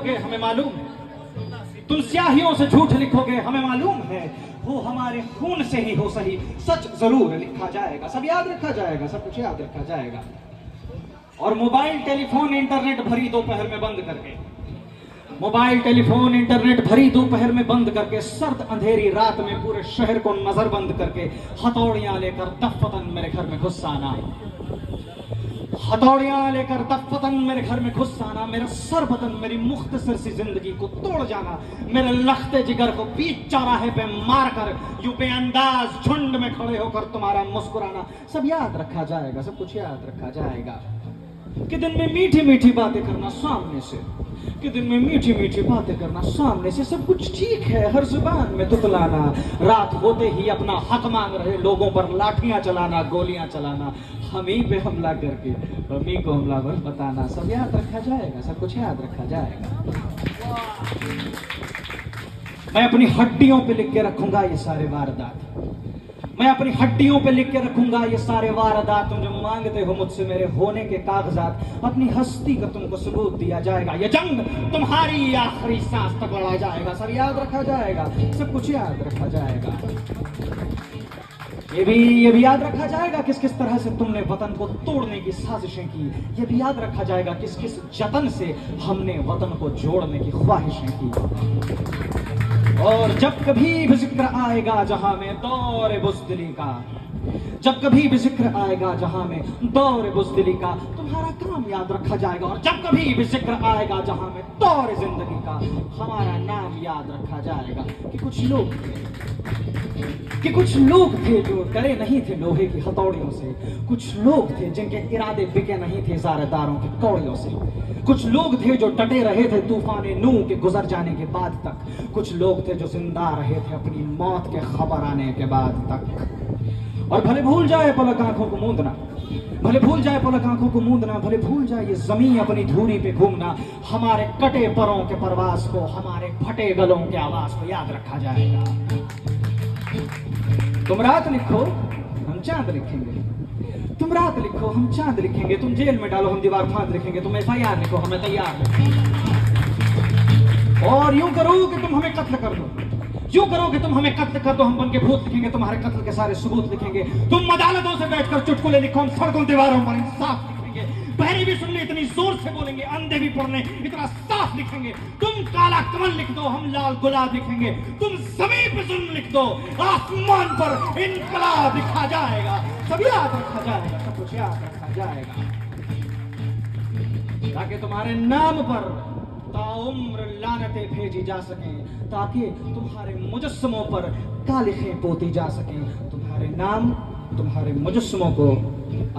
लिखोगे हमें मालूम है, तुम स्याहियों से झूठ लिखोगे हमें मालूम है, वो हमारे खून से ही हो सही सच जरूर लिखा जाएगा। सब याद रखा जाएगा, सब कुछ याद रखा जाएगा। और मोबाइल टेलीफोन इंटरनेट भरी दोपहर में बंद करके, मोबाइल टेलीफोन इंटरनेट भरी दोपहर में बंद करके, सर्द अंधेरी रात में पूरे शहर को नजरबंद करके, हथौड़ियां लेकर दफ्फतन मेरे घर में घुस आना, हथौड़ियां लेकर दफ्फतन मेरे घर में घुस आना, मेरा सर बदन मेरी मुख्तसर सी जिंदगी को तोड़ जाना, मेरे लखते जिगर को बीच चौराहे पे मारकर यूं बेअंदाज झुंड में खड़े होकर तुम्हारा मुस्कुराना। सब याद रखा जाएगा, सब कुछ याद रखा जाएगा। कि दिन में मीठी मीठी बातें करना सामने से, कि दिन में मीठी मीठी बातें करना सामने से, सब कुछ ठीक है। हर जुबान में तुतलाना, रात होते ही अपना हक मांग रहे लोगों पर लाठियां चलाना, गोलियां चलाना, हम ही पे हमला करके हम ही को हमलावर बताना। सब याद रखा जाएगा, सब कुछ याद रखा जाएगा। मैं अपनी हड्डियों पे लिख के रखूंगा ये सारे वारदात, मैं अपनी हड्डियों पे लिख के रखूंगा ये सारे वारदात। तुम जो मांगते हो मुझसे मेरे होने के कागजात, अपनी हस्ती का तुमको सबूत दिया जाएगा। ये जंग तुम्हारी आखिरी सांस तक लड़ा जाएगा। सब याद रखा जाएगा, सब कुछ याद रखा जाएगा। ये भी याद रखा जाएगा किस किस तरह से तुमने वतन को तोड़ने की साजिशें की। ये भी याद रखा जाएगा किस किस जतन से हमने वतन को जोड़ने की ख्वाहिशें की। और जब कभी भी जिक्र आएगा जहां में दौर बुज़दिली का, जब कभी भी जिक्र आएगा जहां में दौर बुज़दिली का, तुम्हारा काम याद रखा जाएगा। और जब कभी भी जिक्र आएगा जहां में दौर जिंदगी का, हमारा नाम याद रखा जाएगा। कि कुछ लोग थे जो डरे नहीं थे लोहे की हथौड़ियों से, कुछ लोग थे जिनके इरादे बिके नहीं थे ज़ारेदारों की कौड़ियों से, कुछ लोग थे जो डटे रहे थे तूफान नूह के गुजर जाने के बाद तक, कुछ लोग थे जो जिंदा रहे थे अपनी मौत के खबर आने के बाद तक। और भले भूल जाए पलक आंखों को मूंदना, भले भूल जाए पलक आंखों को मूंदना, भले भूल जाए ये जमीन अपनी धूरी पे घूमना, हमारे कटे परों के परवास को, हमारे फटे गलों के आवाज को याद रखा जाएगा। तुम रात लिखो हम चांद लिखेंगे, तुम रात लिखो हम चांद लिखेंगे, तुम जेल में डालो हम दीवार फांद लिखेंगे, तुम FIR लिखो हमें तैयार लिखेंगे। और यूं करो कि तुम हमें कत्ल कर दो, यूं करो कि तुम हमें कत्ल कर दो, हम बन के भूत लिखेंगे, तुम्हारे कत्ल के सारे सबूत लिखेंगे। तुम अदालतों से बैठकर चुटकुले लिखो, हम सड़कों दीवारों पर इंसाफ लिखेंगे। बहरे भी सुनने इतनी जोर से बोलेंगे, अंधे भी पढ़ने इतना साफ लिखेंगे। तुम काला कमल लिख दो हम लाल गुलाब लिखेंगे, तुम ज़मीन पे जुल्म लिख दो आसमान पर इनकलाब लिखा जाएगा। सब याद रखा जाएगा, सब कुछ याद रखा जाएगा, ताकि तुम्हारे नाम पर ताउम्र लानतें भेजी जा सकें, ताकि तुम्हारे मुजस्समों पर कालिखें पोती जा सकें। तुम्हारे नाम तुम्हारे मुजस्समों को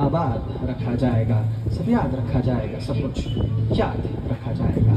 आबाद रखा जाएगा। सब याद रखा जाएगा, सब कुछ याद रखा जाएगा।